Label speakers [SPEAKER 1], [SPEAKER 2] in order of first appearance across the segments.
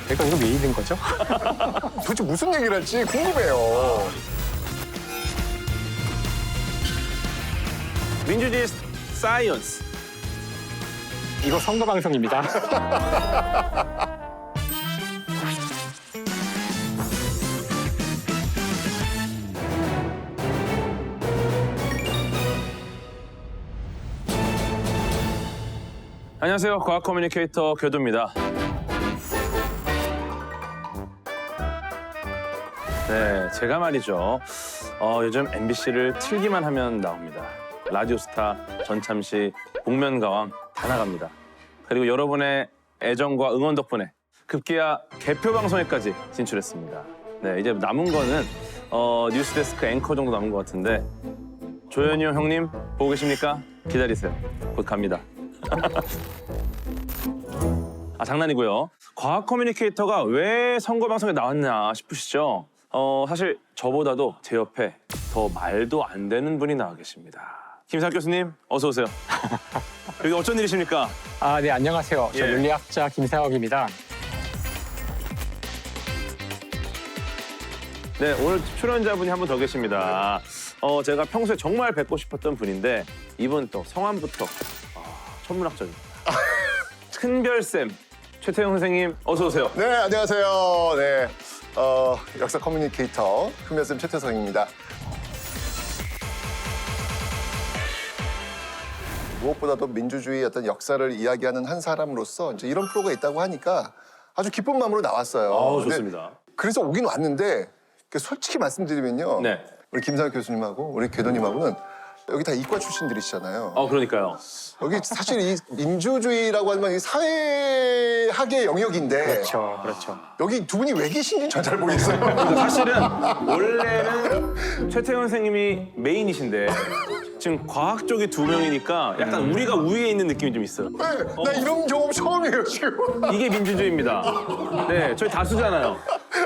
[SPEAKER 1] 그러니까 이거 왜 있는 거죠?
[SPEAKER 2] 도대체 무슨 얘기를 할지 궁금해요.
[SPEAKER 3] 민주주의 사이언스.
[SPEAKER 1] 이거 선거 방송입니다.
[SPEAKER 3] 안녕하세요. 과학 커뮤니케이터 교두입니다. 네, 제가 말이죠. 요즘 MBC를 틀기만 하면 나옵니다. 라디오스타, 전참시, 복면가왕 다 나갑니다. 그리고 여러분의 애정과 응원 덕분에 급기야 개표 방송에까지 진출했습니다. 네, 이제 남은 거는 뉴스데스크 앵커 정도 남은 것 같은데 조현유 형님 보고 계십니까? 기다리세요. 곧 갑니다. 장난이고요. 과학 커뮤니케이터가 왜 선거 방송에 나왔나 싶으시죠? 사실 저보다도 제 옆에 더 말도 안 되는 분이 나와 계십니다. 김사학 교수님, 어서 오세요. 여기 어쩐 일이십니까?
[SPEAKER 1] 네, 안녕하세요. 저
[SPEAKER 3] 예.
[SPEAKER 1] 윤리학자 김사혁입니다.
[SPEAKER 3] 네, 오늘 출연자분이 한 분 더 계십니다. 제가 평소에 정말 뵙고 싶었던 분인데 이분 또 성함부터 천문학적입니다. 큰별쌤, 최태용 선생님, 어서 오세요.
[SPEAKER 2] 네, 안녕하세요. 네, 역사 커뮤니케이터 큰별쌤 최태성입니다. 무엇보다도 민주주의 어떤 역사를 이야기하는 한 사람으로서 이제 이런 프로가 있다고 하니까 아주 기쁜 마음으로 나왔어요. 근데
[SPEAKER 3] 좋습니다.
[SPEAKER 2] 그래서 오긴 왔는데 솔직히 말씀드리면요.
[SPEAKER 3] 네.
[SPEAKER 2] 우리 김상혁 교수님하고 우리 궤도님하고는 여기 다 이과 출신들이시잖아요.
[SPEAKER 3] 그러니까요.
[SPEAKER 2] 여기 사실 이 민주주의라고 하면 이 사회학의 영역인데
[SPEAKER 1] 그렇죠.
[SPEAKER 2] 여기 두 분이 왜 계신지 전 잘 모르겠어요.
[SPEAKER 3] 사실은 원래는 최태용 선생님이 메인이신데 지금 과학 쪽이 두 명이니까 약간 우리가 우위에 있는 느낌이 좀 있어요.
[SPEAKER 2] 네, 나 이런 경험 처음이에요 지금.
[SPEAKER 3] 이게 민주주의입니다. 네, 저희 다수잖아요.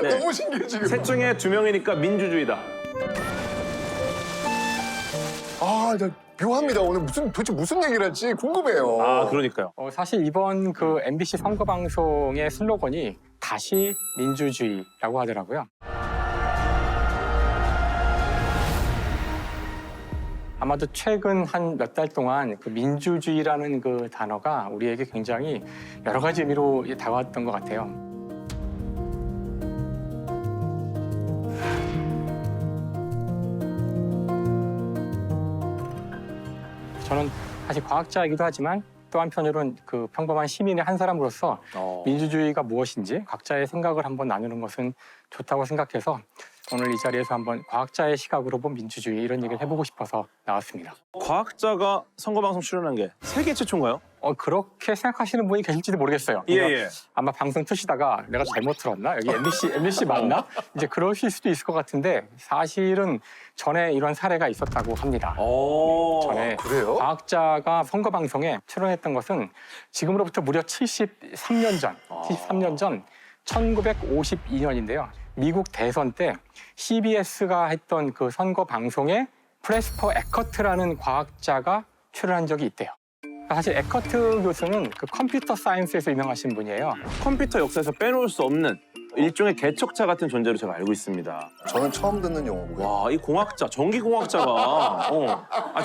[SPEAKER 3] 네.
[SPEAKER 2] 너무 신기해 지금.
[SPEAKER 3] 셋 중에 두 명이니까 민주주의다.
[SPEAKER 2] 나 묘합니다. 오늘 도대체 무슨 얘기를 할지 궁금해요.
[SPEAKER 3] 그러니까요.
[SPEAKER 1] 사실 이번 그 MBC 선거 방송의 슬로건이 다시 민주주의라고 하더라고요. 아마도 최근 한 몇 달 동안 그 민주주의라는 그 단어가 우리에게 굉장히 여러 가지 의미로 다가왔던 것 같아요. 저는 사실 과학자이기도 하지만 또 한편으로는 그 평범한 시민의 한 사람으로서 민주주의가 무엇인지 각자의 생각을 한번 나누는 것은 좋다고 생각해서 오늘 이 자리에서 한번 과학자의 시각으로 본 민주주의 이런 얘기를 해보고 싶어서 나왔습니다.
[SPEAKER 3] 과학자가 선거방송 출연한 게 세계 최초인가요?
[SPEAKER 1] 그렇게 생각하시는 분이 계실지도 모르겠어요.
[SPEAKER 3] 예.
[SPEAKER 1] 아마 방송 트시다가 내가 잘못 들었나? 여기 MBC 맞나? 이제 그러실 수도 있을 것 같은데 사실은 전에 이런 사례가 있었다고 합니다. 전에
[SPEAKER 2] 그래요?
[SPEAKER 1] 과학자가 선거 방송에 출연했던 것은 지금으로부터 무려 73년 전 1952년인데요. 미국 대선 때 CBS가 했던 그 선거 방송에 프레스퍼 에커트라는 과학자가 출연한 적이 있대요. 사실 에커트 교수는 그 컴퓨터 사이언스에서 유명하신 분이에요.
[SPEAKER 3] 컴퓨터 역사에서 빼놓을 수 없는 일종의 개척자 같은 존재로 제가 알고 있습니다.
[SPEAKER 2] 저는 처음 듣는 용어고요.
[SPEAKER 3] 와, 이 공학자, 전기공학자가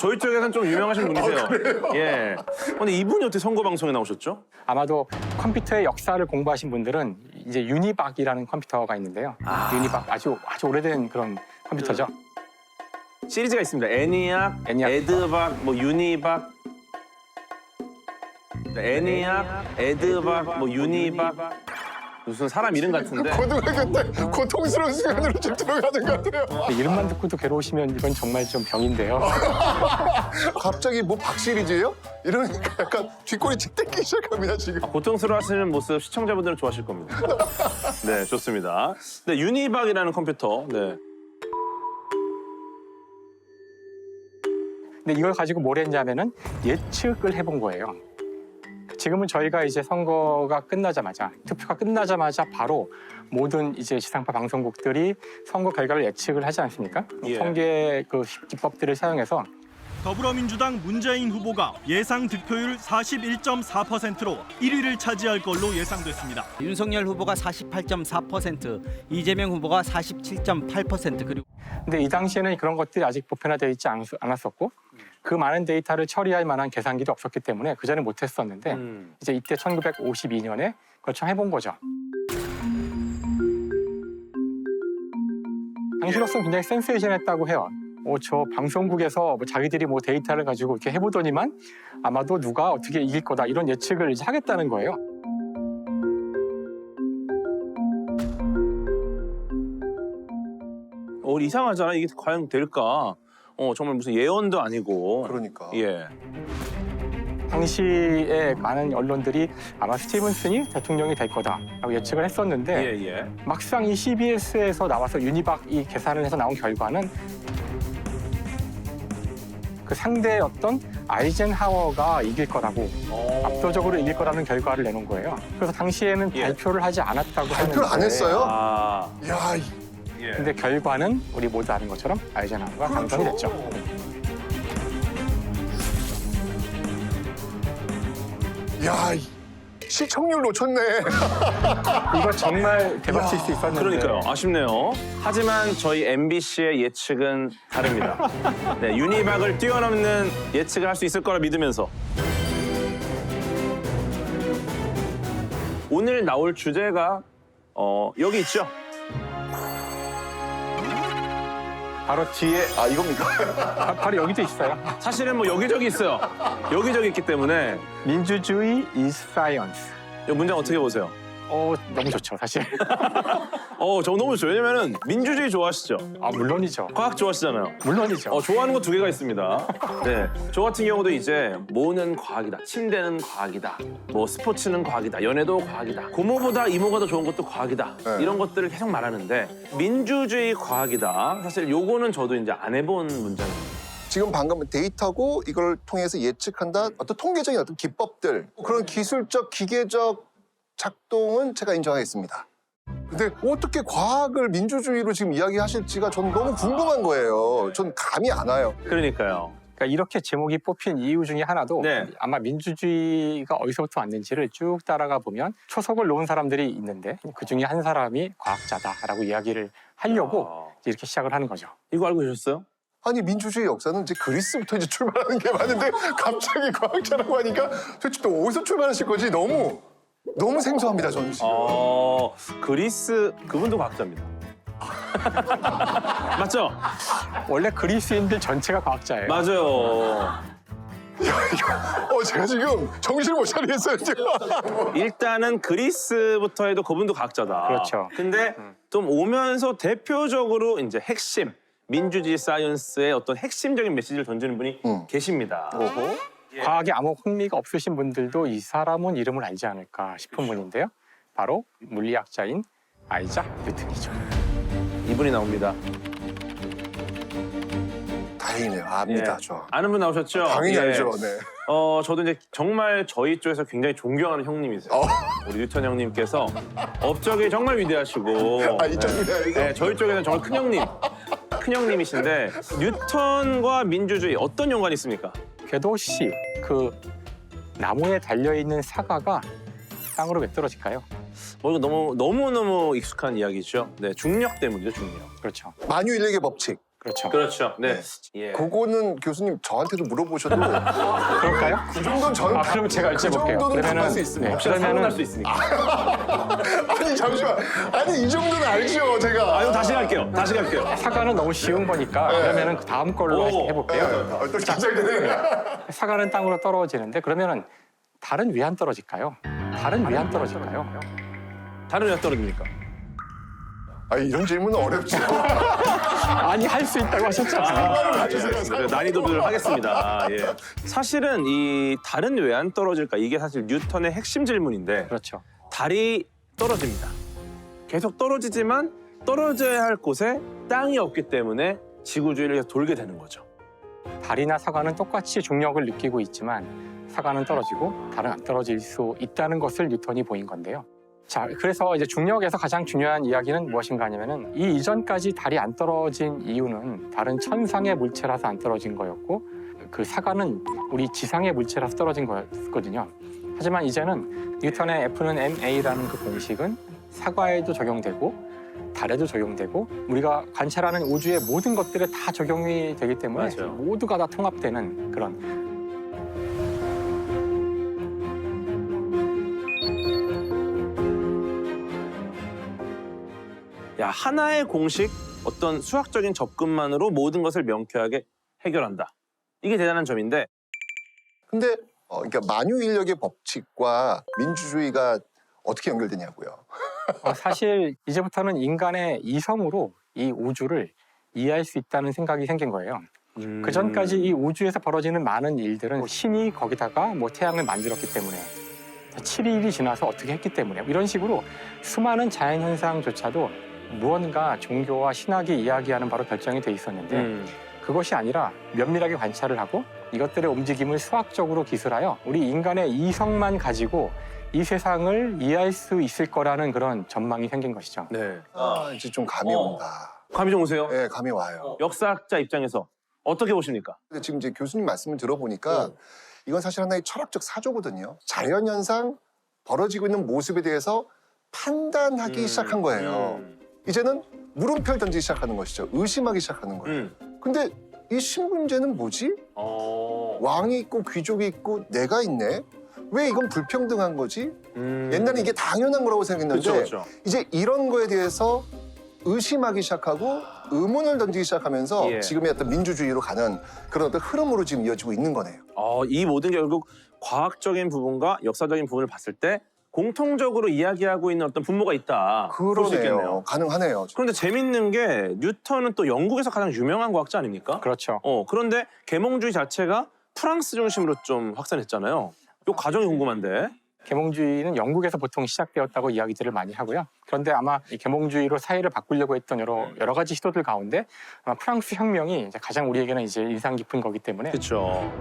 [SPEAKER 3] 저희 쪽에서는 좀 유명하신 분이세요.
[SPEAKER 2] 그래요?
[SPEAKER 3] 예. 근데 이분이 어떻게 선거방송에 나오셨죠?
[SPEAKER 1] 아마도 컴퓨터의 역사를 공부하신 분들은 이제 유니박이라는 컴퓨터가 있는데요. 유니박 아주 오래된 그런 컴퓨터죠.
[SPEAKER 3] 시리즈가 있습니다. 애니악, 에드박, 유니박. 애니악, 에드박, 유니박. 무슨 사람 이름 같은데.
[SPEAKER 2] 고등학교 때 고통스러운 시간으로 좀 들어가는 것 같아요.
[SPEAKER 1] 이름만 듣고도 괴로우시면 이건 정말 좀 병인데요.
[SPEAKER 2] 갑자기 뭐 박시리즈예요? 이러니까 약간 뒷골이 칙 땡기기 시작합니다 지금.
[SPEAKER 3] 고통스러워하시는 모습 시청자분들은 좋아하실 겁니다. 네, 좋습니다. 네, 유니박이라는 컴퓨터. 네.
[SPEAKER 1] 근데 이걸 가지고 뭘 했냐면은 예측을 해본 거예요. 지금은 저희가 이제 선거가 끝나자마자 투표가 끝나자마자 바로 모든 이제 지상파 방송국들이 선거 결과를 예측을 하지 않습니까?
[SPEAKER 3] 예.
[SPEAKER 1] 통계 그 기법들을 사용해서
[SPEAKER 4] 더불어민주당 문재인 후보가 예상 득표율 41.4%로 1위를 차지할 걸로 예상됐습니다.
[SPEAKER 5] 윤석열 후보가 48.4%, 이재명 후보가 47.8% 그리고
[SPEAKER 1] 근데 이 당시에는 그런 것들이 아직 보편화되어 있지 않았었고 그 많은 데이터를 처리할 만한 계산기도 없었기 때문에 그전에 못했었는데 이제 이때 1952년에 그걸 참 해본 거죠. 당시로서는 굉장히 센세이션했다고 해요. 저 방송국에서 자기들이 데이터를 가지고 이렇게 해보더니만 아마도 누가 어떻게 이길 거다 이런 예측을 이제 하겠다는 거예요.
[SPEAKER 3] 이상하잖아. 이게 과연 될까? 정말 무슨 예언도 아니고.
[SPEAKER 2] 그러니까.
[SPEAKER 3] 예.
[SPEAKER 1] 당시에 많은 언론들이 아마 스티븐슨이 대통령이 될 거다라고 예측을 했었는데
[SPEAKER 3] 예.
[SPEAKER 1] 막상 이 CBS에서 나와서 유니박 이 계산을 해서 나온 결과는 그 상대였던 아이젠하워가 이길 거라고 압도적으로 이길 거라는 결과를 내놓은 거예요. 그래서 당시에는
[SPEAKER 3] 예.
[SPEAKER 1] 발표를 하지 않았다고
[SPEAKER 2] 발표를 안
[SPEAKER 1] 하는데
[SPEAKER 2] 했어요?
[SPEAKER 3] 아.
[SPEAKER 2] 야,
[SPEAKER 3] 예.
[SPEAKER 1] 근데 결과는 우리 모두 아는 것처럼 아이젠하워가 당선이 됐죠.
[SPEAKER 2] 야, 시청률 놓쳤네.
[SPEAKER 1] 이거 정말 대박칠 수 있었는데
[SPEAKER 3] 그러니까요. 아쉽네요. 하지만 저희 MBC의 예측은 다릅니다. 네, 유니박을 뛰어넘는 예측을 할 수 있을 거라 믿으면서 오늘 나올 주제가 여기 있죠.
[SPEAKER 1] 바로 뒤에
[SPEAKER 2] 아, 이겁니까?
[SPEAKER 1] 바로 여기도 있어요.
[SPEAKER 3] 사실은 뭐 여기저기 있어요. 여기저기 있기 때문에
[SPEAKER 1] 민주주의 is science.
[SPEAKER 3] 이 문장 어떻게 보세요?
[SPEAKER 1] 너무 좋죠, 사실.
[SPEAKER 3] 저 너무 좋아요. 왜냐면은 민주주의 좋아하시죠?
[SPEAKER 1] 물론이죠.
[SPEAKER 3] 과학 좋아하시잖아요.
[SPEAKER 1] 물론이죠.
[SPEAKER 3] 좋아하는 거 두 개가 있습니다. 네, 저 같은 경우도 이제 뭐는 과학이다, 침대는 과학이다, 뭐 스포츠는 과학이다, 연애도 과학이다, 고모보다 이모가 더 좋은 것도 과학이다.
[SPEAKER 2] 네.
[SPEAKER 3] 이런 것들을 계속 말하는데 민주주의 과학이다. 사실 요거는 저도 이제 안 해본 문장입니다.
[SPEAKER 2] 지금 방금 데이터고 이걸 통해서 예측한다. 어떤 통계적인 어떤 기법들, 그런 기술적, 기계적 작동은 제가 인정하겠습니다. 근데 어떻게 과학을 민주주의로 지금 이야기하실지가 전 너무 궁금한 거예요. 전 감이 안 와요.
[SPEAKER 3] 그러니까요.
[SPEAKER 1] 그러니까 이렇게 제목이 뽑힌 이유 중에 하나도
[SPEAKER 3] 네.
[SPEAKER 1] 아마 민주주의가 어디서부터 왔는지를 쭉 따라가 보면 초석을 놓은 사람들이 있는데 그 중에 한 사람이 과학자다라고 이야기를 하려고 이제 이렇게 시작을 하는 거죠.
[SPEAKER 3] 이거 알고 계셨어요?
[SPEAKER 2] 아니, 민주주의 역사는 이제 그리스부터 이제 출발하는 게 맞는데 갑자기 과학자라고 하니까 도대체 또 어디서 출발하실 거지? 너무 생소합니다, 저는 지금.
[SPEAKER 3] 그리스 그분도 과학자입니다. 맞죠?
[SPEAKER 1] 원래 그리스인들 전체가 과학자예요.
[SPEAKER 3] 맞아요.
[SPEAKER 2] 제가 지금 정신을 못 차리겠어요, 지금.
[SPEAKER 3] 일단은 그리스부터 해도 그분도 과학자다.
[SPEAKER 1] 그렇죠.
[SPEAKER 3] 근데 좀 오면서 대표적으로 이제 핵심 민주주의 사이언스의 어떤 핵심적인 메시지를 던지는 분이 계십니다.
[SPEAKER 1] 과학에 아무 흥미가 없으신 분들도 이 사람은 이름을 알지 않을까 싶은 분인데요. 바로 물리학자인 아이작 뉴턴이죠.
[SPEAKER 3] 이분이 나옵니다.
[SPEAKER 2] 다행이네요. 압니다,
[SPEAKER 3] 예.
[SPEAKER 2] 저.
[SPEAKER 3] 아는 분 나오셨죠?
[SPEAKER 2] 당연히
[SPEAKER 3] 예.
[SPEAKER 2] 알죠, 네.
[SPEAKER 3] 저도 이제 정말 저희 쪽에서 굉장히 존경하는 형님이세요. 우리 뉴턴 형님께서 업적이 정말 위대하시고.
[SPEAKER 2] 이쪽입니다, 여기서.
[SPEAKER 3] 네, 저희 쪽에는 정말 큰 형님. 큰 형님이신데 뉴턴과 민주주의 어떤 연관이 있습니까?
[SPEAKER 1] 궤도씨, 그 나무에 달려있는 사과가 땅으로 왜 떨어질까요?
[SPEAKER 3] 이거 너무 익숙한 이야기죠. 네, 중력 때문이죠, 중력.
[SPEAKER 1] 그렇죠.
[SPEAKER 2] 만유인력의 법칙.
[SPEAKER 1] 그렇죠.
[SPEAKER 3] 그렇죠. 네. 예.
[SPEAKER 2] 그거는 교수님 저한테도 물어보셔도
[SPEAKER 1] 그럴까요?
[SPEAKER 2] 그 정도는 저는
[SPEAKER 1] 그럼 제가
[SPEAKER 2] 그
[SPEAKER 1] 여쭤볼게요.
[SPEAKER 2] 정도는 답할 수 있습니다.
[SPEAKER 3] 혹시나 사고 날수 있으니까.
[SPEAKER 2] 아니, 잠시만. 아니, 이 정도는 알죠, 제가.
[SPEAKER 3] 그럼 다시 갈게요. 다시 갈게요.
[SPEAKER 1] 사과는 너무 쉬운 거니까 그러면은 그 다음 걸로 해볼게요.
[SPEAKER 2] 또 긴장되네.
[SPEAKER 1] 사과는 땅으로 떨어지는데 그러면은 달은 왜 안 떨어질까요? 달은 왜 안 떨어질까요?
[SPEAKER 3] 다른 왜 떨어집니까?
[SPEAKER 2] 이런 질문은 어렵죠.
[SPEAKER 1] 아니 할 수 있다고 하셨잖아요.
[SPEAKER 3] 네, 난이도를 하겠습니다. 예. 사실은 이 달은 왜 안 떨어질까? 이게 사실 뉴턴의 핵심 질문인데
[SPEAKER 1] 그렇죠.
[SPEAKER 3] 달이 떨어집니다. 계속 떨어지지만 떨어져야 할 곳에 땅이 없기 때문에 지구주위를 계속 돌게 되는 거죠.
[SPEAKER 1] 달이나 사과는 똑같이 중력을 느끼고 있지만 사과는 떨어지고 달은 안 떨어질 수 있다는 것을 뉴턴이 보인 건데요. 자, 그래서 이제 중력에서 가장 중요한 이야기는 무엇인가 하냐면은 이 이전까지 달이 안 떨어진 이유는 다른 천상의 물체라서 안 떨어진 거였고 그 사과는 우리 지상의 물체라서 떨어진 거였거든요. 하지만 이제는 뉴턴의 F는 ma라는 그 공식은 사과에도 적용되고 달에도 적용되고 우리가 관찰하는 우주의 모든 것들에 다 적용이 되기 때문에
[SPEAKER 3] 맞아요.
[SPEAKER 1] 모두가 다 통합되는 그런
[SPEAKER 3] 야, 하나의 공식, 어떤 수학적인 접근만으로 모든 것을 명쾌하게 해결한다. 이게 대단한 점인데
[SPEAKER 2] 근데 그러니까 만유인력의 법칙과 민주주의가 어떻게 연결되냐고요.
[SPEAKER 1] 사실 이제부터는 인간의 이성으로 이 우주를 이해할 수 있다는 생각이 생긴 거예요. 그 전까지 이 우주에서 벌어지는 많은 일들은 신이 거기다가 뭐 태양을 만들었기 때문에 7일이 지나서 어떻게 했기 때문에 이런 식으로 수많은 자연현상조차도 무언가 종교와 신학이 이야기하는 바로 결정이 돼 있었는데 그것이 아니라 면밀하게 관찰을 하고 이것들의 움직임을 수학적으로 기술하여 우리 인간의 이성만 가지고 이 세상을 이해할 수 있을 거라는 그런 전망이 생긴 것이죠.
[SPEAKER 3] 네.
[SPEAKER 2] 이제 좀 감이 온다.
[SPEAKER 3] 감이 좀 오세요?
[SPEAKER 2] 네, 감이 와요.
[SPEAKER 3] 역사학자 입장에서 어떻게 보십니까?
[SPEAKER 2] 근데 지금 이제 교수님 말씀을 들어보니까 이건 사실 하나의 철학적 사조거든요. 자연현상 벌어지고 있는 모습에 대해서 판단하기 시작한 거예요. 이제는 물음표를 던지기 시작하는 것이죠. 의심하기 시작하는 거예요. 근데 이 신분제는 뭐지? 왕이 있고 귀족이 있고 내가 있네? 왜 이건 불평등한 거지? 옛날에 이게 당연한 거라고 생각했는데
[SPEAKER 3] 그렇죠.
[SPEAKER 2] 이제 이런 거에 대해서 의심하기 시작하고 의문을 던지기 시작하면서
[SPEAKER 3] 예.
[SPEAKER 2] 지금의 어떤 민주주의로 가는 그런 어떤 흐름으로 지금 이어지고 있는 거네요.
[SPEAKER 3] 이 모든 게 결국 과학적인 부분과 역사적인 부분을 봤을 때 공통적으로 이야기하고 있는 어떤 분모가 있다. 볼 수 있겠네요.
[SPEAKER 2] 그러네요. 가능하네요.
[SPEAKER 3] 그런데 재밌는 게 뉴턴은 또 영국에서 가장 유명한 과학자 아닙니까?
[SPEAKER 1] 그렇죠.
[SPEAKER 3] 그런데 계몽주의 자체가 프랑스 중심으로 좀 확산했잖아요. 이 과정이 궁금한데.
[SPEAKER 1] 계몽주의는 영국에서 보통 시작되었다고 이야기들을 많이 하고요. 그런데 아마 이 계몽주의로 사회를 바꾸려고 했던 여러 가지 시도들 가운데 아마 프랑스 혁명이 이제 가장 우리에게는 이제 인상 깊은 거기 때문에
[SPEAKER 3] 그렇죠.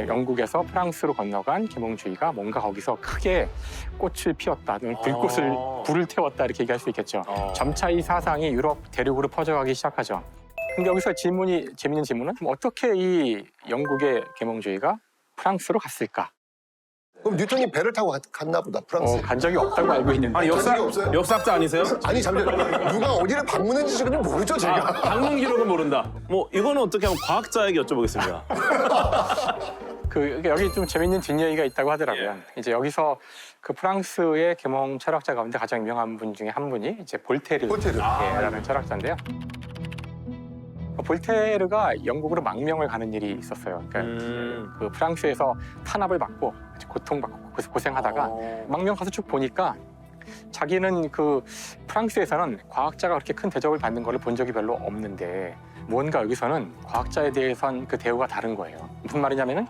[SPEAKER 1] 영국에서 프랑스로 건너간 계몽주의가 뭔가 거기서 크게 꽃을 피웠다, 불을 태웠다 이렇게 얘기할 수 있겠죠. 점차 이 사상이 유럽 대륙으로 퍼져가기 시작하죠. 근데 여기서 재밌는 질문은 어떻게 이 영국의 계몽주의가 프랑스로 갔을까?
[SPEAKER 2] 그럼 뉴턴이 배를 타고 갔나 보다, 프랑스에.
[SPEAKER 1] 간 적이 없다고 알고 있는데.
[SPEAKER 3] 아니
[SPEAKER 2] 적이 없어요?
[SPEAKER 3] 역사학자 아니세요?
[SPEAKER 2] 아니, 잠시만요. 누가 어디를 방문했는지 지금 모르죠, 제가.
[SPEAKER 3] 방문 기록은 모른다. 뭐 이거는 어떻게 하면 과학자에게 여쭤보겠습니다.
[SPEAKER 1] 여기 좀 재밌는 뒷이야기가 있다고 하더라고요.
[SPEAKER 3] 예.
[SPEAKER 1] 이제 여기서 그 프랑스의 계몽 철학자 가운데 가장 유명한 분 중에 한 분이 이제 볼테르라는 철학자인데요. 볼테르가 영국으로 망명을 가는 일이 있었어요. 그러니까 그 프랑스에서 탄압을 받고 고통받고 고생하다가 망명 가서 쭉 보니까 자기는 그 프랑스에서는 과학자가 그렇게 큰 대접을 받는 걸 본 적이 별로 없는데 뭔가 여기서는 과학자에 대해선 그 대우가 다른 거예요. 무슨 말이냐면은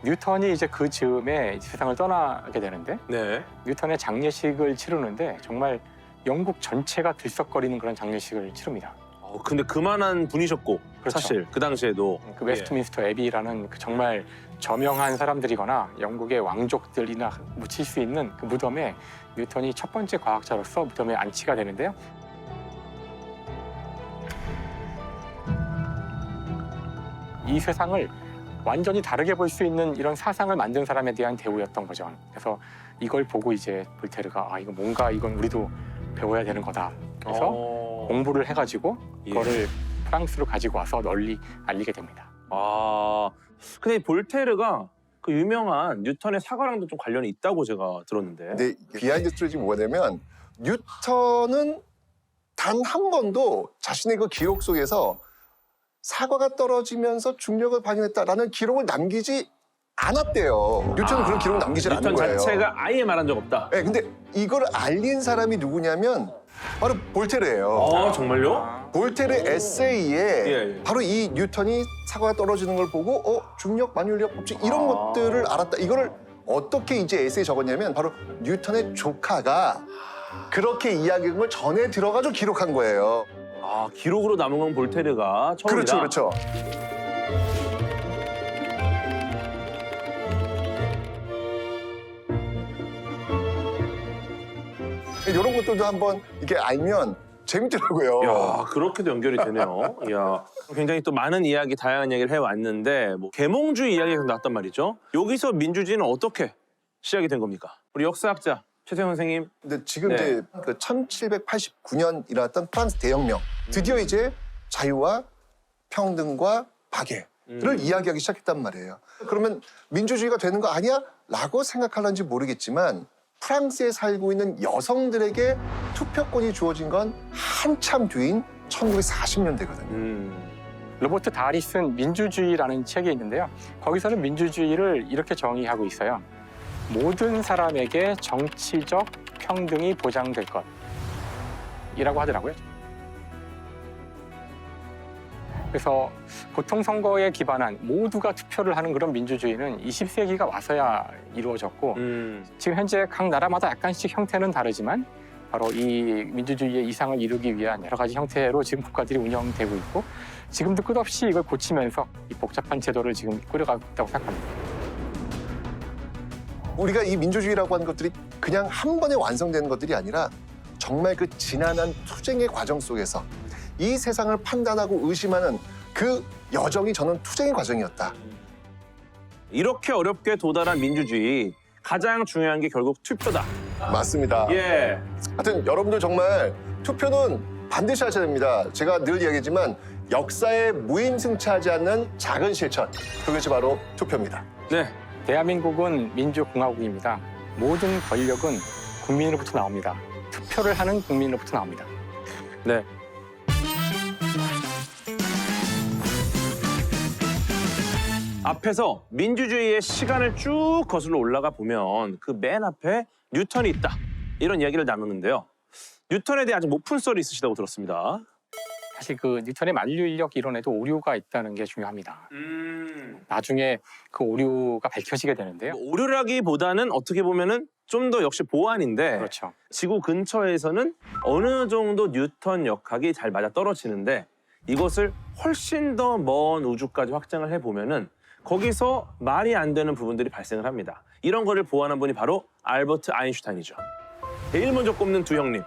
[SPEAKER 1] 뉴턴이 이제 그 즈음에 세상을 떠나게 되는데
[SPEAKER 3] 네.
[SPEAKER 1] 뉴턴의 장례식을 치르는데 정말 영국 전체가 들썩거리는 그런 장례식을 치릅니다.
[SPEAKER 3] 근데 그만한 분이셨고
[SPEAKER 1] 그렇죠.
[SPEAKER 3] 사실 그 당시에도
[SPEAKER 1] 그 웨스트민스터 애비라는 그 정말 저명한 사람들이거나 영국의 왕족들이나 묻힐 수 있는 그 무덤에 뉴턴이 첫 번째 과학자로서 무덤에 안치가 되는데요. 이 세상을 완전히 다르게 볼 수 있는 이런 사상을 만든 사람에 대한 대우였던 거죠. 그래서 이걸 보고 이제 볼테르가 이거 뭔가 이건 우리도 배워야 되는 거다. 그래서 공부를 해가지고 이거를 프랑스로 가지고 와서 널리 알리게 됩니다.
[SPEAKER 3] 근데 볼테르가 그 유명한 뉴턴의 사과랑도 좀 관련이 있다고 제가 들었는데.
[SPEAKER 2] 근데 비하인드 스토리가 뭐냐면 뉴턴은 단 한 번도 자신의 그 기록 속에서 사과가 떨어지면서 중력을 발견했다라는 기록을 남기지 않았대요. 뉴턴은 그런 기록을 남기지 않은
[SPEAKER 3] 뉴턴
[SPEAKER 2] 거예요.
[SPEAKER 3] 자체가 아예 말한 적 없다.
[SPEAKER 2] 네, 근데 이걸 알린 사람이 누구냐면 바로 볼테르예요.
[SPEAKER 3] 정말요?
[SPEAKER 2] 볼테르 에세이에
[SPEAKER 3] 예.
[SPEAKER 2] 바로 이 뉴턴이 사과가 떨어지는 걸 보고 중력 만유인력 법칙 이런 것들을 알았다. 이거를 어떻게 이제 에세이에 적었냐면 바로 뉴턴의 조카가 그렇게 이야기한 걸 전에 들어가지고 기록한 거예요.
[SPEAKER 3] 기록으로 남은 건 볼테르가 처음이다.
[SPEAKER 2] 그렇죠. 이런 것들도 한번 이렇게 알면 재밌더라고요.
[SPEAKER 3] 야, 그렇게도 연결이 되네요. 야, 굉장히 또 많은 이야기, 다양한 이야기를 해왔는데 뭐 계몽주의 이야기가 나왔단 말이죠. 여기서 민주주의는 어떻게 시작이 된 겁니까? 우리 역사학자 최태원 선생님.
[SPEAKER 2] 근데 지금
[SPEAKER 3] 네.
[SPEAKER 2] 이제 그 1789년 일어났던 프랑스 대혁명, 드디어 이제 자유와 평등과 박애를 이야기하기 시작했단 말이에요. 그러면 민주주의가 되는 거 아니야? 라고 생각하는지 모르겠지만 프랑스에 살고 있는 여성들에게 투표권이 주어진 건 한참 뒤인 1940년대거든요.
[SPEAKER 1] 로버트 달이 쓴 민주주의라는 책이 있는데요. 거기서는 민주주의를 이렇게 정의하고 있어요. 모든 사람에게 정치적 평등이 보장될 것이라고 하더라고요. 그래서 보통 선거에 기반한 모두가 투표를 하는 그런 민주주의는 20세기가 와서야 이루어졌고 지금 현재 각 나라마다 약간씩 형태는 다르지만 바로 이 민주주의의 이상을 이루기 위한 여러 가지 형태로 지금 국가들이 운영되고 있고 지금도 끝없이 이걸 고치면서 이 복잡한 제도를 지금 꾸려가고 있다고 생각합니다.
[SPEAKER 2] 우리가 이 민주주의라고 하는 것들이 그냥 한 번에 완성되는 것들이 아니라 정말 그 지난한 투쟁의 과정 속에서 이 세상을 판단하고 의심하는 그 여정이 저는 투쟁의 과정이었다.
[SPEAKER 3] 이렇게 어렵게 도달한 민주주의 가장 중요한 게 결국 투표다.
[SPEAKER 2] 맞습니다.
[SPEAKER 3] 예.
[SPEAKER 2] 하여튼 여러분들 정말 투표는 반드시 하셔야 됩니다. 제가 늘 이야기하지만 역사에 무임승차하지 않는 작은 실천. 그것이 바로 투표입니다.
[SPEAKER 3] 네.
[SPEAKER 1] 대한민국은 민주공화국입니다. 모든 권력은 국민으로부터 나옵니다. 투표를 하는 국민으로부터 나옵니다.
[SPEAKER 3] 네. 앞에서 민주주의의 시간을 쭉 거슬러 올라가 보면 그 맨 앞에 뉴턴이 있다. 이런 이야기를 나누는데요. 뉴턴에 대해 아주 높은 썰이 있으시다고 들었습니다.
[SPEAKER 1] 사실 그 뉴턴의 만류인력 이론에도 오류가 있다는 게 중요합니다. 나중에 그 오류가 밝혀지게 되는데요.
[SPEAKER 3] 오류라기보다는 어떻게 보면은 좀 더 역시 보완인데
[SPEAKER 1] 그렇죠.
[SPEAKER 3] 지구 근처에서는 어느 정도 뉴턴 역학이 잘 맞아 떨어지는데 이것을 훨씬 더 먼 우주까지 확장을 해보면은 거기서 말이 안 되는 부분들이 발생을 합니다. 이런 거를 보완한 분이 바로 알버트 아인슈타인이죠. 제일 먼저 꼽는 두 형님.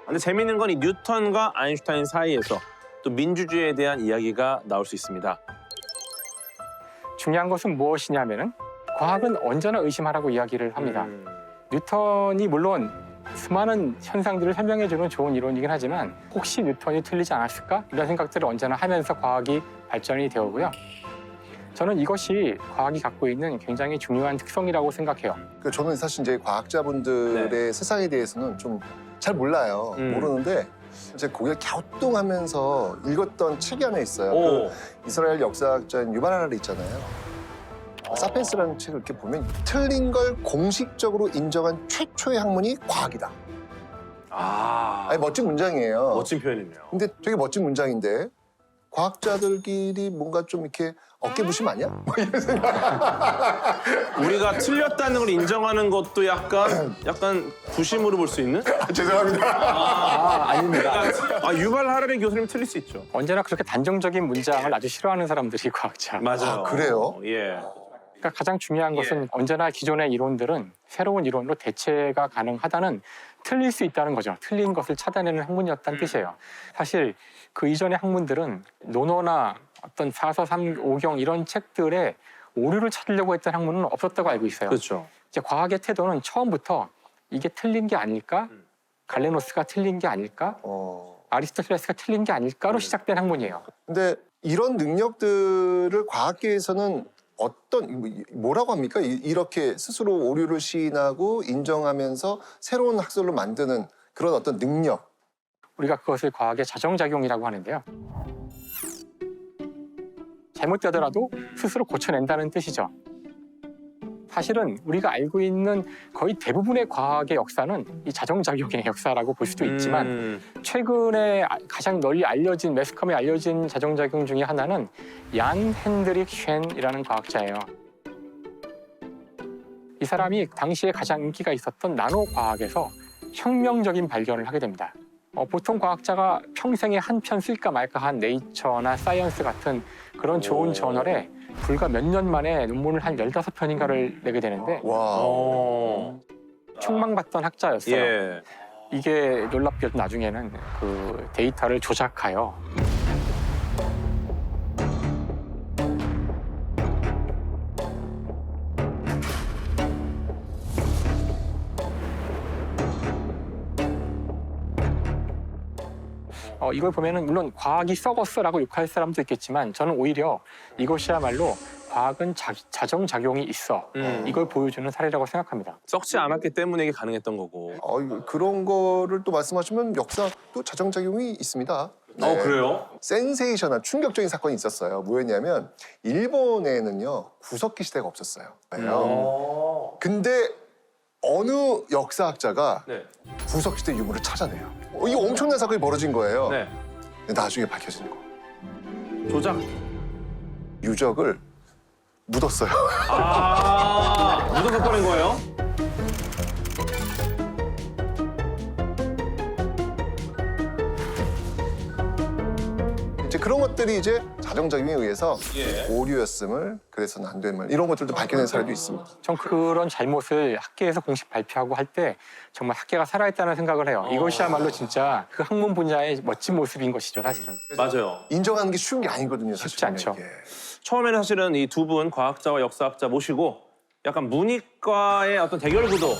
[SPEAKER 3] 근데 재미있는 건 이 뉴턴과 아인슈타인 사이에서 또 민주주의에 대한 이야기가 나올 수 있습니다.
[SPEAKER 1] 중요한 것은 무엇이냐면은 과학은 언제나 의심하라고 이야기를 합니다. 뉴턴이 물론 수많은 현상들을 설명해주는 좋은 이론이긴 하지만 혹시 뉴턴이 틀리지 않았을까? 이런 생각들을 언제나 하면서 과학이 발전이 되었고요. 저는 이것이 과학이 갖고 있는 굉장히 중요한 특성이라고 생각해요.
[SPEAKER 2] 그 저는 사실 이제 과학자분들의 세상에 대해서는 좀 잘 몰라요. 모르는데 이제 고개를 갸우뚱하면서 읽었던 책이 하나 있어요. 그 이스라엘 역사학자인 유발 하라리 있잖아요. 사피엔스라는 책을 이렇게 보면 틀린 걸 공식적으로 인정한 최초의 학문이 과학이다. 아니, 멋진 문장이에요.
[SPEAKER 3] 멋진 표현이네요.
[SPEAKER 2] 근데 되게 멋진 문장인데 과학자들끼리 뭔가 좀 이렇게 어깨부심 아니야? 뭐 이런 생각.
[SPEAKER 3] 우리가 틀렸다는 걸 인정하는 것도 약간 부심으로 볼 수 있는?
[SPEAKER 2] 죄송합니다.
[SPEAKER 1] 아닙니다.
[SPEAKER 3] 유발 하라리 교수님 틀릴 수 있죠.
[SPEAKER 1] 언제나 그렇게 단정적인 문장을 아주 싫어하는 사람들이 과학자.
[SPEAKER 3] 맞아요.
[SPEAKER 2] 아, 그래요?
[SPEAKER 3] 예.
[SPEAKER 1] 그러니까 가장 중요한 것은 언제나 기존의 이론들은 새로운 이론으로 대체가 가능하다는 틀릴 수 있다는 거죠. 틀린 것을 찾아내는 학문이었다는 뜻이에요. 사실 그 이전의 학문들은 논어나 어떤 사서, 삼오경 이런 책들에 오류를 찾으려고 했던 학문은 없었다고 알고 있어요.
[SPEAKER 3] 그렇죠.
[SPEAKER 1] 이제 과학의 태도는 처음부터 이게 틀린 게 아닐까? 갈레노스가 틀린 게 아닐까? 아리스토텔레스가 틀린 게 아닐까로 시작된 학문이에요.
[SPEAKER 2] 근데 이런 능력들을 과학계에서는 뭐라고 합니까? 이렇게 스스로 오류를 시인하고 인정하면서 새로운 학설로 만드는 그런 어떤 능력.
[SPEAKER 1] 우리가 그것을 과학의 자정작용이라고 하는데요. 잘못되더라도 스스로 고쳐낸다는 뜻이죠. 사실은 우리가 알고 있는 거의 대부분의 과학의 역사는 이 자정작용의 역사라고 볼 수도 있지만 최근에 가장 널리 알려진, 매스컴에 알려진 자정작용 중에 하나는 얀 핸드릭 쉔이라는 과학자예요. 이 사람이 당시에 가장 인기가 있었던 나노 과학에서 혁명적인 발견을 하게 됩니다. 보통 과학자가 평생에 한 편 쓸까 말까 한 네이처나 사이언스 같은 그런 좋은 저널에 불과 몇 년 만에 논문을 한 15편인가를 내게 되는데
[SPEAKER 2] 와.
[SPEAKER 1] 촉망받던 학자였어요.
[SPEAKER 3] 예.
[SPEAKER 1] 이게 놀랍게도 나중에는 그 데이터를 조작하여 이걸 보면은 물론 과학이 썩었어라고 욕할 사람도 있겠지만 저는 오히려 이것이야말로 과학은 자정작용이 있어. 이걸 보여주는 사례라고 생각합니다.
[SPEAKER 3] 썩지 않았기 때문에 이게 가능했던 거고.
[SPEAKER 2] 그런 거를 또 말씀하시면 역사학도 자정작용이 있습니다. 네.
[SPEAKER 3] 그래요?
[SPEAKER 2] 센세이션한 충격적인 사건이 있었어요. 뭐였냐면 일본에는요 구석기 시대가 없었어요. 근데 어느 역사학자가
[SPEAKER 3] 네.
[SPEAKER 2] 구석기 시대 유물을 찾아내요. 이게 엄청난 사건이 벌어진 거예요.
[SPEAKER 3] 네.
[SPEAKER 2] 근데 나중에 밝혀지는 거.
[SPEAKER 3] 조작.
[SPEAKER 2] 유적을 묻었어요.
[SPEAKER 3] 묻어서 꺼낸 거예요?
[SPEAKER 2] 이제 그런 것들이 이제 자정작용에 의해서
[SPEAKER 3] 예.
[SPEAKER 2] 오류였음을 그래서는 안 된 말 이런 것들도 밝혀낸 사례도 있습니다.
[SPEAKER 1] 전 그런 잘못을 학계에서 공식 발표하고 할 때 정말 학계가 살아있다는 생각을 해요. 이것이야말로 진짜 그 학문 분야의 멋진 모습인 것이죠, 사실은.
[SPEAKER 3] 맞아요.
[SPEAKER 2] 인정하는 게 쉬운 게 아니거든요.
[SPEAKER 1] 쉽지
[SPEAKER 2] 사실은
[SPEAKER 1] 않죠.
[SPEAKER 2] 이게.
[SPEAKER 3] 처음에는 사실은 이 두 분 과학자와 역사학자 모시고 약간 문이과의 어떤 대결 구도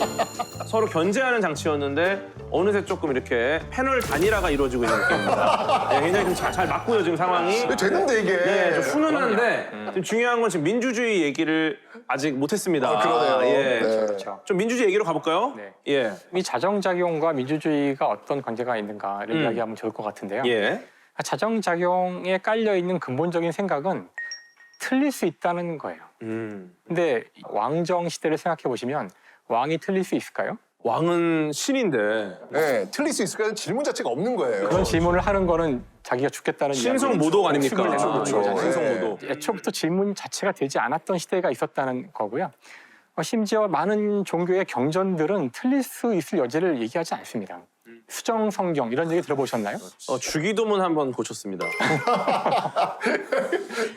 [SPEAKER 3] 서로 견제하는 장치였는데 어느새 조금 이렇게 패널 단일화가 이루어지고 있는 느낌입니다. 네, 굉장히 좀 잘 맞고요 지금 상황이.
[SPEAKER 2] 되는데 이게.
[SPEAKER 3] 네, 좀 훈훈한데 지금 중요한 건 지금 민주주의 얘기를 아직 못했습니다.
[SPEAKER 2] 그러네요.
[SPEAKER 3] 예.
[SPEAKER 2] 네.
[SPEAKER 1] 그렇죠.
[SPEAKER 3] 좀 민주주의 얘기로 가볼까요?
[SPEAKER 1] 네.
[SPEAKER 3] 예.
[SPEAKER 1] 이 자정작용과 민주주의가 어떤 관계가 있는가를 이야기하면 좋을 것 같은데요.
[SPEAKER 3] 예.
[SPEAKER 1] 자정작용에 깔려있는 근본적인 생각은 틀릴 수 있다는 거예요. 근데 왕정 시대를 생각해 보시면 왕이 틀릴 수 있을까요?
[SPEAKER 3] 왕은 신인데
[SPEAKER 2] 네, 틀릴 수 있을까요? 질문 자체가 없는 거예요.
[SPEAKER 1] 그런 질문을 하는 거는 자기가 죽겠다는
[SPEAKER 3] 신성모독 아닙니까?
[SPEAKER 1] 목숨을 내는
[SPEAKER 2] 그렇죠.
[SPEAKER 1] 거잖아요.
[SPEAKER 3] 신성모독.
[SPEAKER 1] 애초부터 질문 자체가 되지 않았던 시대가 있었다는 거고요. 심지어 많은 종교의 경전들은 틀릴 수 있을 여지를 얘기하지 않습니다. 수정 성경 이런 얘기 들어보셨나요?
[SPEAKER 3] 주기도문 한번 고쳤습니다.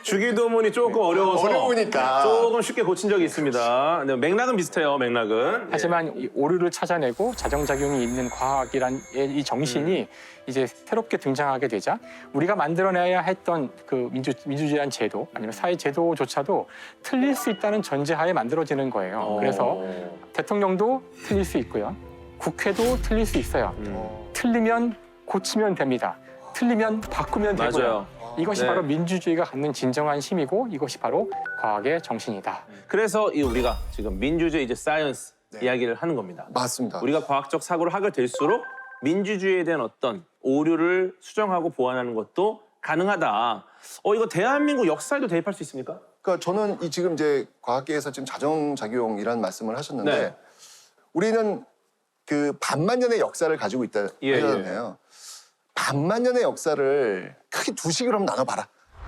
[SPEAKER 3] 주기도문이 조금 어려워서
[SPEAKER 2] 어려우니까.
[SPEAKER 3] 조금 쉽게 고친 적이 있습니다. 근데 맥락은 비슷해요. 맥락은.
[SPEAKER 1] 하지만 이 오류를 찾아내고 자정작용이 있는 과학이란 이 정신이 이제 새롭게 등장하게 되자 우리가 만들어내야 했던 그 민주주의란 제도 아니면 사회 제도조차도 틀릴 수 있다는 전제하에 만들어지는 거예요. 그래서 대통령도 틀릴 수 있고요. 국회도 틀릴 수 있어요. 틀리면 고치면 됩니다. 틀리면 바꾸면 되고요.
[SPEAKER 3] 맞아요.
[SPEAKER 1] 이것이
[SPEAKER 3] 네.
[SPEAKER 1] 바로 민주주의가 갖는 진정한 힘이고 이것이 바로 과학의 정신이다.
[SPEAKER 3] 그래서 우리가 지금 민주주의 이제 사이언스 이야기를 하는 겁니다.
[SPEAKER 2] 맞습니다.
[SPEAKER 3] 우리가 과학적 사고를 하게 될수록 민주주의에 대한 어떤 오류를 수정하고 보완하는 것도 가능하다. 이거 대한민국 역사에도 대입할 수 있습니까?
[SPEAKER 2] 그러니까 저는 지금 이제 과학계에서 지금 자정작용이라는 말씀을 하셨는데
[SPEAKER 3] 네.
[SPEAKER 2] 우리는 그 반만년의 역사를 가지고 있다 하잖아요. 반만년의 역사를 크게 두 시기로 한번 나눠봐라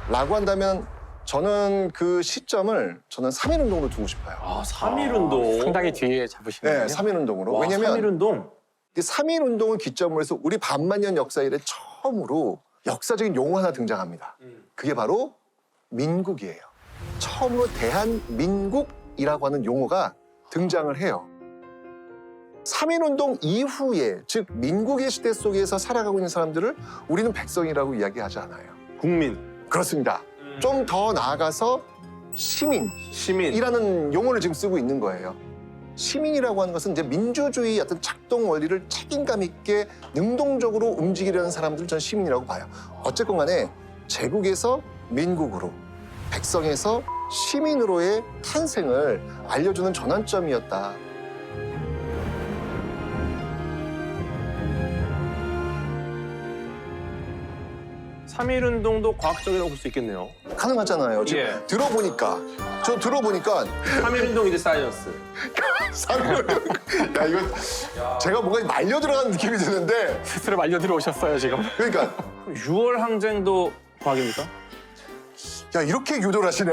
[SPEAKER 2] 라고 한다면 저는 그 시점을 저는 3.1운동으로 두고 싶어요.
[SPEAKER 3] 3.1운동.
[SPEAKER 1] 상당히 뒤에 잡으시네요.
[SPEAKER 2] 네, 3.1운동으로.
[SPEAKER 3] 와,
[SPEAKER 2] 왜냐면
[SPEAKER 3] 3.1운동.
[SPEAKER 2] 3.1운동을 기점으로 해서 우리 반만년 역사 이래 처음으로 역사적인 용어 하나 등장합니다. 그게 바로 민국이에요. 처음으로 대한민국이라고 하는 용어가 등장을 해요. 3.1운동 이후에 즉 민국의 시대 속에서 살아가고 있는 사람들을 우리는 백성이라고 이야기하지 않아요.
[SPEAKER 3] 국민.
[SPEAKER 2] 그렇습니다. 좀 더 나아가서
[SPEAKER 3] 시민.
[SPEAKER 2] 시민이라는 용어를 지금 쓰고 있는 거예요. 시민이라고 하는 것은 이제 민주주의 어떤 작동 원리를 책임감 있게 능동적으로 움직이려는 사람들을 저는 시민이라고 봐요. 어쨌건 간에 제국에서 민국으로, 백성에서 시민으로의 탄생을 알려주는 전환점이었다.
[SPEAKER 3] 3.1운동도 과학적이라고 볼 수 있겠네요.
[SPEAKER 2] 가능하잖아요. 지금
[SPEAKER 3] 예.
[SPEAKER 2] 들어보니까
[SPEAKER 3] 3.1운동 이제 사이언스.
[SPEAKER 2] 3.1운동 야 이거 제가 뭔가 말려 들어가는 느낌이 드는데
[SPEAKER 1] 스스로 말려 들어오셨어요 지금.
[SPEAKER 2] 그러니까
[SPEAKER 3] 6월 항쟁도 과학입니까?
[SPEAKER 2] 야 이렇게 유도를 하시네.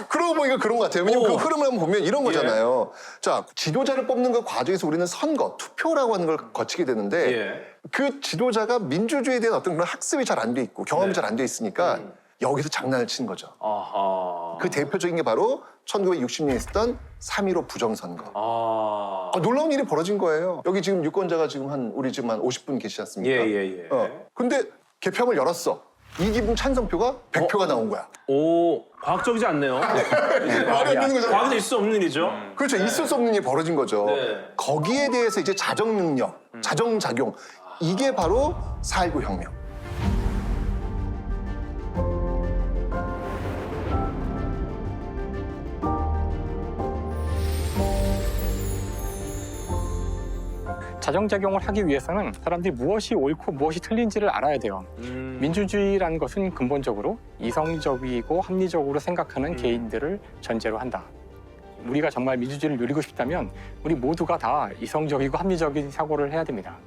[SPEAKER 2] 그러고 보니까 그런 것 같아요. 왜냐면 그 흐름을 한번 보면 이런 거잖아요. 자 지도자를 뽑는 그 과정에서 우리는 선거, 투표라고 하는 걸 거치게 되는데 그 지도자가 민주주의에 대한 어떤 그런 학습이 잘 안 돼 있고 경험이 잘 안 돼 있으니까 여기서 장난을 치는 거죠.
[SPEAKER 3] 아하.
[SPEAKER 2] 그 대표적인 게 바로 1960년에 있었던 3.15 부정선거.
[SPEAKER 3] 아.
[SPEAKER 2] 놀라운 일이 벌어진 거예요. 여기 지금 유권자가 지금 우리 지금 한 50분 계시지 않습니까?
[SPEAKER 3] 예.
[SPEAKER 2] 근데 개표함을 열었어. 이기분 찬성표가 100표가 나온 거야.
[SPEAKER 3] 오, 과학적이지 않네요.
[SPEAKER 2] 말이 안 되는 거잖아.
[SPEAKER 3] 과학도 있을 수 없는 일이죠.
[SPEAKER 2] 그렇죠. 있을 수 없는 일이 벌어진 거죠.
[SPEAKER 3] 네.
[SPEAKER 2] 거기에 대해서 이제 자정 능력, 자정 작용, 이게 바로 4.19 혁명.
[SPEAKER 1] 자정작용을 하기 위해서는 사람들이 무엇이 옳고 무엇이 틀린지를 알아야 돼요. 민주주의라는 것은 근본적으로 이성적이고 합리적으로 생각하는 개인들을 전제로 한다. 우리가 정말 민주주의를 누리고 싶다면 우리 모두가 다 이성적이고 합리적인 사고를 해야 됩니다.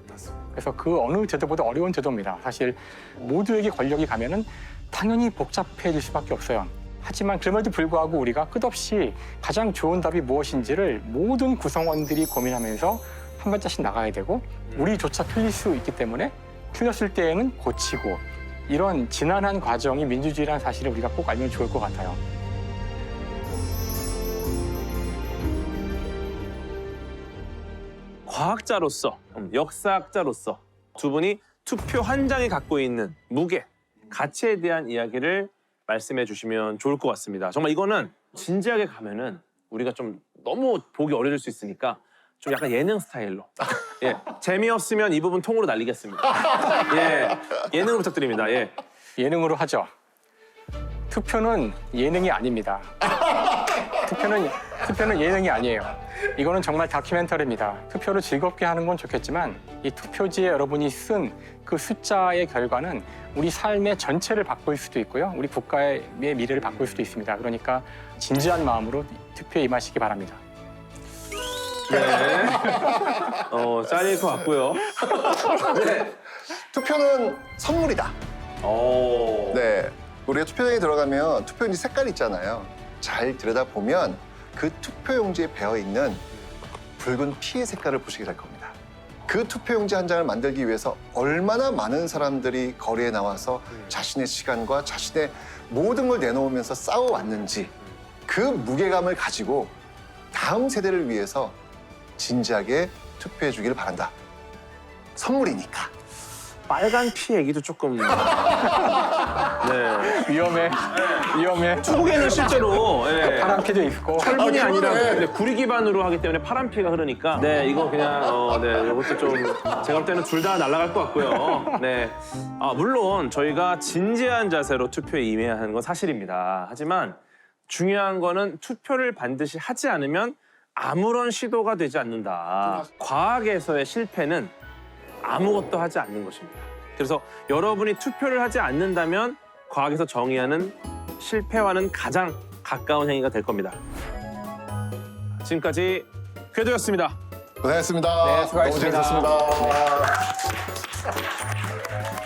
[SPEAKER 1] 그래서 그 어느 제도보다 어려운 제도입니다. 사실 모두에게 권력이 가면은 당연히 복잡해질 수밖에 없어요. 하지만 그럼에도 불구하고 우리가 끝없이 가장 좋은 답이 무엇인지를 모든 구성원들이 고민하면서 한 발짝씩 나가야 되고 우리조차 틀릴 수 있기 때문에 틀렸을 때에는 고치고 이런 지난한 과정이 민주주의라는 사실을 우리가 꼭 알면 좋을 것 같아요.
[SPEAKER 3] 과학자로서, 역사학자로서 두 분이 투표 한 장이 갖고 있는 무게, 가치에 대한 이야기를 말씀해 주시면 좋을 것 같습니다. 정말 이거는 진지하게 가면은 우리가 좀 너무 보기 어려질 수 있으니까 좀 약간 예능 스타일로. 예, 재미없으면 이 부분 통으로 날리겠습니다. 예, 예능을 부탁드립니다. 예.
[SPEAKER 1] 예능으로 하죠. 투표는 예능이 아닙니다. 투표는 예능이 아니에요. 이거는 정말 다큐멘터리입니다. 투표를 즐겁게 하는 건 좋겠지만 이 투표지에 여러분이 쓴 그 숫자의 결과는 우리 삶의 전체를 바꿀 수도 있고요. 우리 국가의 미래를 바꿀 수도 있습니다. 그러니까 진지한 마음으로 투표에 임하시기 바랍니다.
[SPEAKER 3] 네. 짤일 것 같고요. 네.
[SPEAKER 2] 투표는 선물이다.
[SPEAKER 3] 오.
[SPEAKER 2] 네. 우리가 투표장에 들어가면 투표용지 색깔 있잖아요. 잘 들여다보면 그 투표용지에 배어있는 붉은 피의 색깔을 보시게 될 겁니다. 그 투표용지 한 장을 만들기 위해서 얼마나 많은 사람들이 거리에 나와서 자신의 시간과 자신의 모든 걸 내놓으면서 싸워왔는지 그 무게감을 가지고 다음 세대를 위해서 진지하게 투표해 주기를 바란다. 선물이니까.
[SPEAKER 3] 빨간 피 얘기도 조금. 네.
[SPEAKER 1] 위험해.
[SPEAKER 3] 투국에는 실제로 예.
[SPEAKER 1] 파란 피도 있고.
[SPEAKER 3] 철분이 아니라
[SPEAKER 2] 그러네.
[SPEAKER 3] 구리 기반으로 하기 때문에 파란 피가 흐르니까 네 이거 그냥 네 이것도 좀 제가 볼 때는 둘 다 날아갈 것 같고요. 네. 물론 저희가 진지한 자세로 투표에 임해야 하는 건 사실입니다. 하지만 중요한 거는 투표를 반드시 하지 않으면 아무런 시도가 되지 않는다. 과학에서의 실패는 아무것도 하지 않는 것입니다. 그래서 여러분이 투표를 하지 않는다면 과학에서 정의하는 실패와는 가장 가까운 행위가 될 겁니다. 지금까지 궤도였습니다.
[SPEAKER 2] 고생하셨습니다.
[SPEAKER 1] 네, 수고하셨습니다.
[SPEAKER 2] 너무 재밌었습니다.